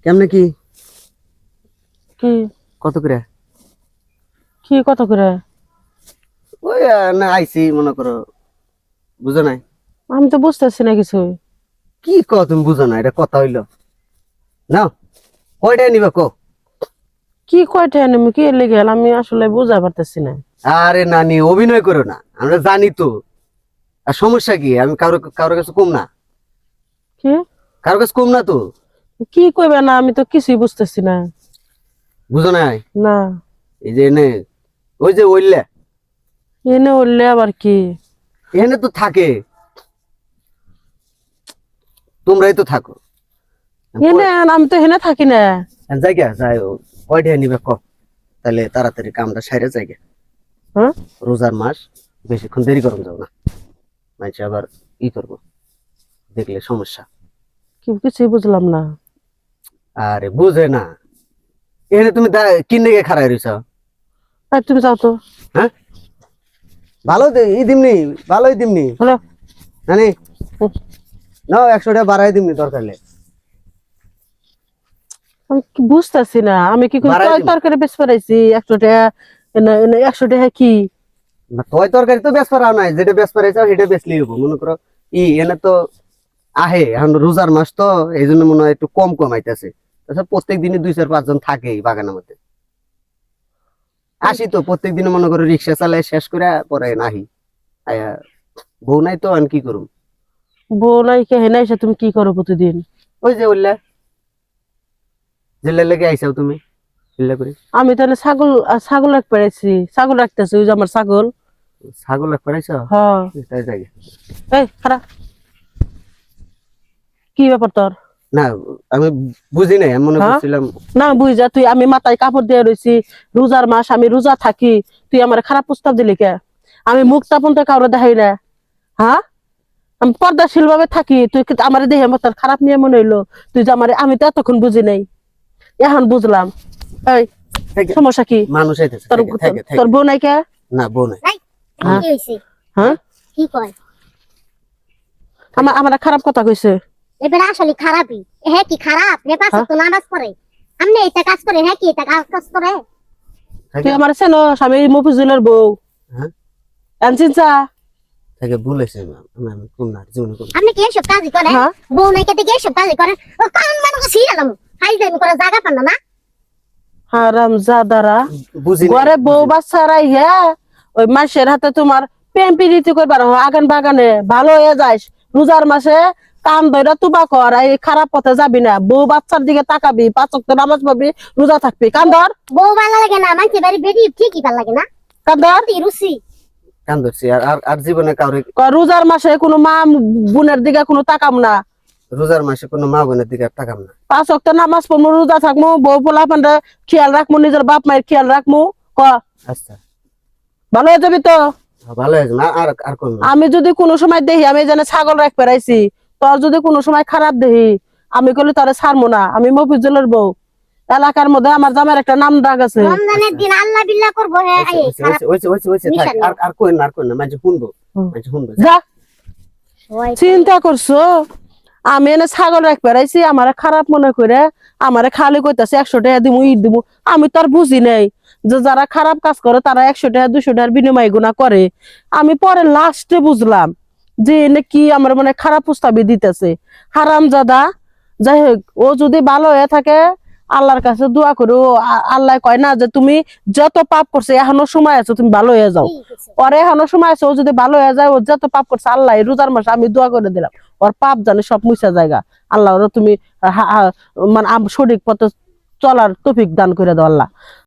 কেমনে কি কি কত করে? কি কত করে? ওই না আইছি মনে করো, বুঝো নাই? আমি তো বুঝতেছি না কিছু। কি কও তুমি বুঝো না? এটা কথা হইলো না? কয়টা নিবা কো? কি কয়টা আমি কি লেগে গেল আমি আসলে বুঝা পারতেছি না। আরে নানি অভিনয় করো না, আমরা জানি তো। আর সমস্যা কি? আমি কারোর কাছে কম না, কি কারোর কাছে কম না তো। কি কইবে না আমি তো কিছুই বুঝতেছি না। বুঝো নাই? না এই যে এনে ওই যে ওইলে এনে উঠলে আবার কি? এখানে তো থাকে, তোমরাই তো থাকো। এনে আমি তো এখানে থাকি না। জায়গা যাই কয়টা নিবে ক, তাহলে তাড়াতাড়ি কামটা সাইরে জায়গা। হ্যাঁ রোজার মাস, বেশিক্ষণ দেরি করুন যাও না, মাইছে আবার ই করবো, দেখলে সমস্যা। কি কিছুই বুঝলাম না। আরে বুঝে না, এখানে তুমি কিনে গিয়ে খারাই রইছ। আর তুমি যাও তো। হ্যাঁ ভালো ই দিমনি, ভালোই দিমনি হলো নানি। নাও 100 টাকা বাড়াই দিমনি দরকার হলে। আমি কি বুঝতেছি না, আমি কি করি বাড়াই দিন। তরকারি বেশ পারাইছি 100 টাকা। এনে 100 টাকা কি? না তয় তরকারি তো বেশ পারাও নাই, যেটা বেশ পারাইছ সেটা বেচলেই হবো। মনে করো এনে তো আহে, এখন রোজার মাস তো এই জন্য মনে হয় একটু কম কম আইতেছে। তাছাড়া প্রত্যেক দিনই 2-4-5 জন থাকেই বাগানের মধ্যে। আসি তো প্রত্যেক দিনে মনে করো রিক্সা চালাই শেষ করে পরে নাহি আয়া, বউ নাই তো আমি কি করুম। বউ নাই কে হেনা এসে তুমি কি করো প্রতিদিন? ওই যে বললে জেলে লেগে আইসাও তুমি চিল্লা করে। আমি তাহলে ছাগল রাখ পেরেছি, ছাগল রাখতেছি, ওই যে আমার ছাগল। ছাগল এক পারাইছ? হ্যাঁ তাই যাই এই খারাপ কি ব্যাপার তোর? না, আমি বুঝি নাই, আমি মনে হ্যাঁ করছিলাম। না বুঝা তুই, আমি মাথায় কাপড় দিয়ে রয়েছি, রোজার মাস, আমি রোজা থাকি, তুই আমার খারাপ প্রস্তাব দিলি কে? আমি মুখ তাপন তো কাউরে দেখাই না। হ্যাঁ আমি পর্দাশীল ভাবে থাকি, তুই আমার দেহে আমার তোর খারাপ নিয়ে মনে হইলো? তুই যে আমার, আমি তো এতক্ষণ বুঝি নাই, এখন বুঝলাম। এই সমস্যা কি? মানুষ আইতেছে, তোর থাকে থাকে তোর থাকে। বউ নাই কে? না বউ নাই। হ্যাঁ কি হইছে? হ্যাঁ কি কয়? আমার খারাপ কথা কইছে। এবারে আসলে খারাপই। হ্যাঁ কি খারাপ? নে পাঁচ তো নামাজ পড়ে। আমনে এটা কাজ করে, হ্যাঁ কি এটা কাজ করে? তুই আমার চেনো? স্বামী মফিজুলের বউ। হ্যাঁ আনছিনসা তাকে বলেছে আমি কোন না জীবনে কোন। আপনি কি এসব কাজই করেন? হ্যাঁ। বউ নাই কেটে কি এসব কাজই করেন? ও কারণ মানুষ ছিলাম হাই যাই করে জায়গা পান না। হারাম জাদারা, বুঝি নাই, ঘরে বউ বুঝি নাই। বাচ্চা রাইয়া ওই মাসের হাতে তোমার প্রেম প্রীতি করবার আগান বাগানে ভালো হয়ে যাস। রোজার মাসে কান ধরে তুবা কর, এই খারাপ পথে যাবি না, বউ বাচ্চার দিকে তাকাবি, 5 ওয়াক্ত নামাজ পড়বি, রোজা থাকবি। কান ধর, বউ ভালো লাগে না, মানুষের বাড়ি বেরি ঠিকই ভালো লাগে না। কান ধর। কি রুচি? কান ধরছি আর জীবনে কাউরে রোজার মাসে কোনো মা বোনের দিকে কোনো তাকাম না। রোজার মাসে কোনো মা বোনের দিকে আর তাকাম না। 5 ওয়াক্ত নামাজ পড়বো, রোজা থাকবো, বউ পোলা পান্ডে খেয়াল রাখবো, নিজের বাপ মায়ের খেয়াল রাখবো। ক আচ্ছা ভালো হয়ে যাবি তো। ভালো হয়েছে না? আর আর কোন আমি যদি কোনো সময় দেখি আমি যেন ছাগল রাখ পেরাইছি, তোর যদি কোনো সময় খারাপ দেখি, আমি কইলে তোরে ছাড়বো না। আমি মফিজুলের বউ, এলাকার মধ্যে আমার জামার একটা নাম ডাক আছে। রমজানের দিন আল্লাহ বিল্লাহ করবো, হ্যাঁ এই খারাপ থাক, আর কোন না, আর কোন না, মানে শুনবো, মানে শুনবো। যা হয়। চিন্তা করছো? আমি এনে ছাগল রাখ পেরাইছি, আমার খারাপ মনে করে আমারে খালি কইতাছে 100 টাকা দিমু, ঈদ দিমু। আমি তো আর বুঝি নাই যে যারা খারাপ কাজ করে তারা 100 টাকা 200 টাকার বিনিময় গুণা করে। আমি পরে লাস্টে বুঝলাম যে এনে কি আমার মনে খারাপ প্রস্তাবই দিতেছে। হারাম জাদা। যাই হোক, ও যদি ভালো হয়ে থাকে আল্লাহর কাছে দোয়া করো। আল্লাহ কয় না যে তুমি যত পাপ করছে এখনো সময় আছে, তুমি ভালো হয়ে যাও। পরে এখনো সময় আছে, ও যদি ভালো হয়ে যায়, ও যত পাপ করছে আল্লাহ রোজার মাসে আমি দোয়া করে দিলাম ওর পাপ জানে সব মুছা জায়গা। আল্লাহ তুমি মানে সঠিক পথে চলার তৌফিক দান করে দাও আল্লাহ।